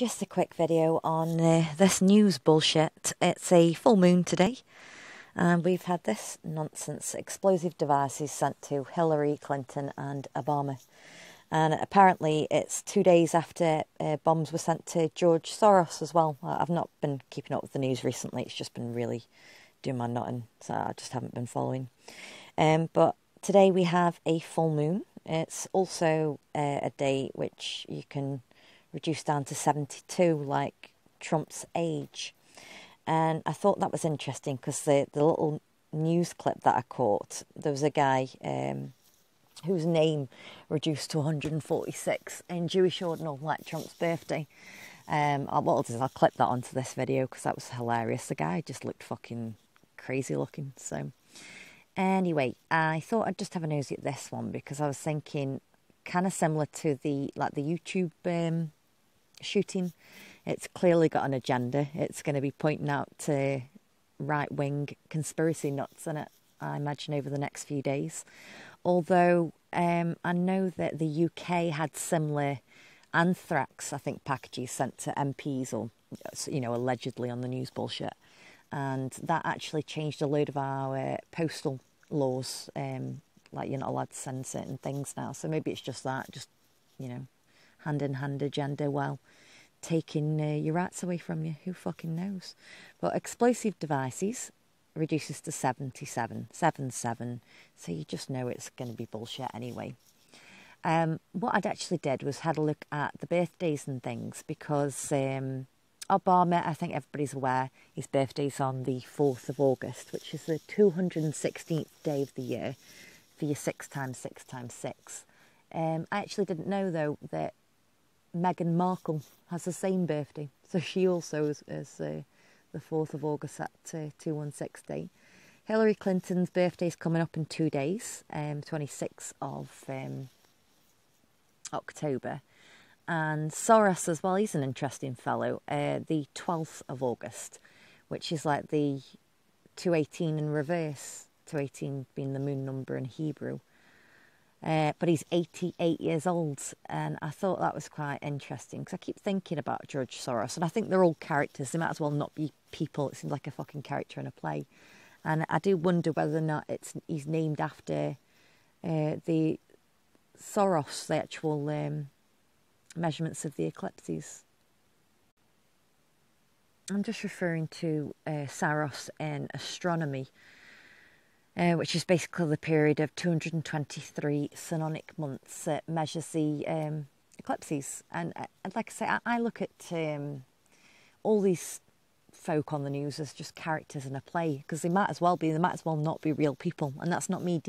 Just a quick video on this news bullshit. It's a full moon today, and we've had this nonsense. Explosive devices sent to Hillary Clinton and Obama. And apparently it's 2 days after bombs were sent to George Soros as well. I've not been keeping up with the news recently. It's just been really doing my nutting, so I just haven't been following. But today we have a full moon. It's also a day which you can reduce down to 72, like Trump's age. And I thought that was interesting because the little news clip that I caught, there was a guy whose name reduced to 146 in Jewish ordinal, like Trump's birthday. What I'll do is I'll clip that onto this video because that was hilarious. The guy just looked fucking crazy looking. So anyway, I thought I'd just have a nosy at this one because I was thinking kind of similar to the YouTube shooting. It's clearly got an agenda. It's going to be pointing out to right-wing conspiracy nuts in it, I imagine, over the next few days. Although I know that the UK had similar anthrax, I think, packages sent to MPs or, allegedly on the news bullshit. And that actually changed a load of our postal laws. Like you're not allowed to send certain things now. So maybe it's just that, hand-in-hand agenda while taking your rights away from you. Who fucking knows? But explosive devices reduces to 77, 77. So you just know it's going to be bullshit anyway. What I'd actually did was had a look at the birthdays and things because Obama, I think everybody's aware, his birthday's on the 4th of August, which is the 216th day of the year for your 6 times 6 times 6. I actually didn't know, though, that Meghan Markle has the same birthday. So she also is the 4th of August at 216. Hillary Clinton's birthday is coming up in 2 days, 26th of October. And Soros as well, he's an interesting fellow, the 12th of August, which is like the 218 in reverse, 218 being the moon number in Hebrew. But he's 88 years old, and I thought that was quite interesting because I keep thinking about George Soros, and I think they're all characters. They might as well not be people. It seems like a fucking character in a play. And I do wonder whether or not he's named after the Soros, the actual measurements of the eclipses. I'm just referring to saros in astronomy, which is basically the period of 223 synodic months that measures the eclipses. And like I say, I look at all these folk on the news as just characters in a play because they might as well not be real people. And that's not me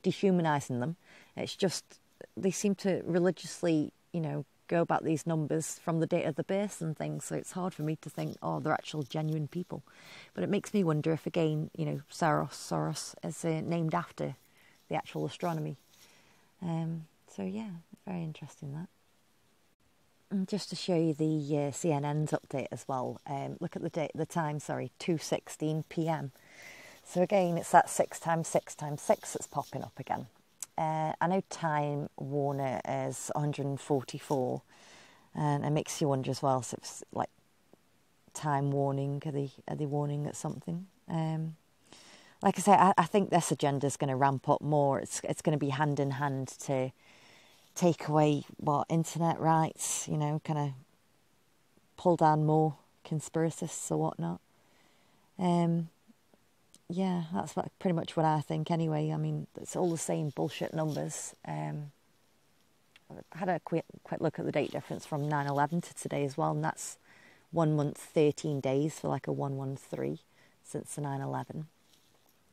dehumanising them. It's just they seem to religiously, go about these numbers from the date of the birth and things, so it's hard for me to think, oh, they're actual genuine people. But it makes me wonder if, again, Soros is named after the actual astronomy. So yeah, very interesting that. And just to show you the CNN's update as well, look at the time, 2:16 p.m. So again, it's that 6 times 6 times 6 that's popping up again. I know Time Warner is 144, and it makes you wonder as well. So it's like time warning. Are they warning at something? Like I say, I think this agenda is going to ramp up more. It's going to be hand in hand to take away internet rights. Kind of pull down more conspiracists or whatnot. Yeah, that's pretty much what I think anyway. I mean, it's all the same bullshit numbers. I had a quick look at the date difference from 9/11 to today as well, and that's 1 month, 13 days for like a 113 since the 9/11.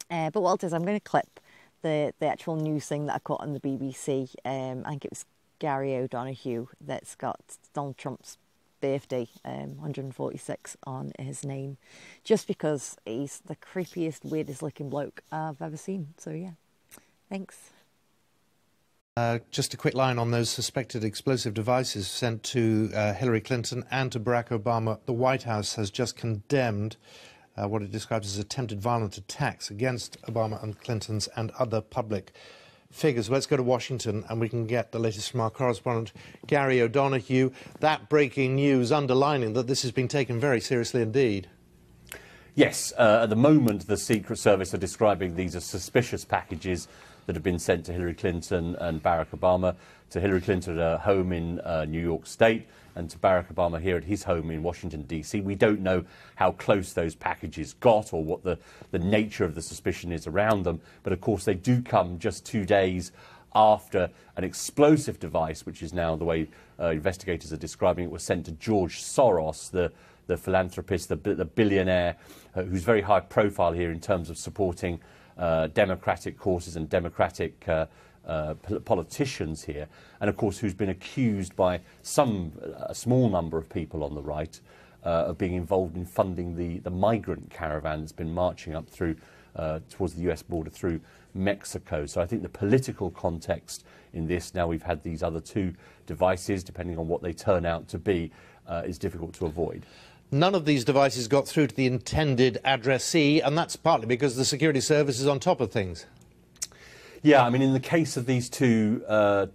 But what I'll do is I'm going to clip the actual news thing that I caught on the BBC. I think it was Gary O'Donoghue that's got Donald Trump's birthday, 146 on his name, just because he's the creepiest, weirdest looking bloke I've ever seen. So yeah, thanks. Just a quick line on those suspected explosive devices sent to Hillary Clinton and to Barack Obama. The White House has just condemned what it describes as attempted violent attacks against Obama and Clinton's and other public figures. Let's go to Washington and we can get the latest from our correspondent, Gary O'Donoghue. That breaking news underlining that this has been taken very seriously indeed. Yes, at the moment the Secret Service are describing these as suspicious packages that have been sent to Hillary Clinton and Barack Obama, to Hillary Clinton at her home in New York State and to Barack Obama here at his home in Washington, D.C. We don't know how close those packages got or what the nature of the suspicion is around them, but of course they do come just 2 days after an explosive device, which is now the way investigators are describing it, was sent to George Soros, the philanthropist, the billionaire, who's very high profile here in terms of supporting democratic causes and democratic politicians here, and of course who's been accused by a small number of people on the right of being involved in funding the migrant caravan that's been marching up through towards the US border through Mexico. So I think the political context in this, now we've had these other two devices, depending on what they turn out to be, is difficult to avoid. None of these devices got through to the intended addressee, and that's partly because the security service is on top of things. Yeah, I mean, in the case of these two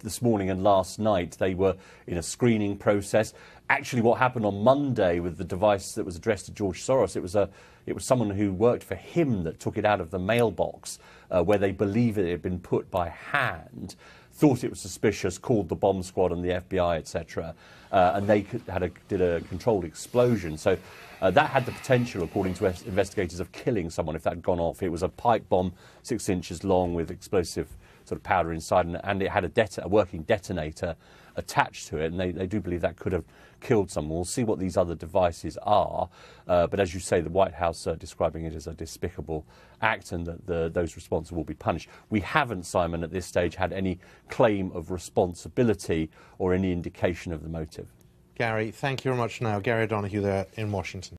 this morning and last night, they were in a screening process. Actually, what happened on Monday with the device that was addressed to George Soros, it was someone who worked for him that took it out of the mailbox where they believe it had been put by hand, thought it was suspicious, called the bomb squad and the FBI, etc., and they did a controlled explosion. So that had the potential, according to investigators, of killing someone if that had gone off. It was a pipe bomb 6 inches long with explosive sort of powder inside, and it had a working detonator attached to it, and they do believe that could have killed someone. We'll see what these other devices are, but as you say, the White House are describing it as a despicable act and that those responsible will be punished. We haven't, Simon, at this stage had any claim of responsibility or any indication of the motive. Gary, thank you very much now. Gary O'Donoghue there in Washington.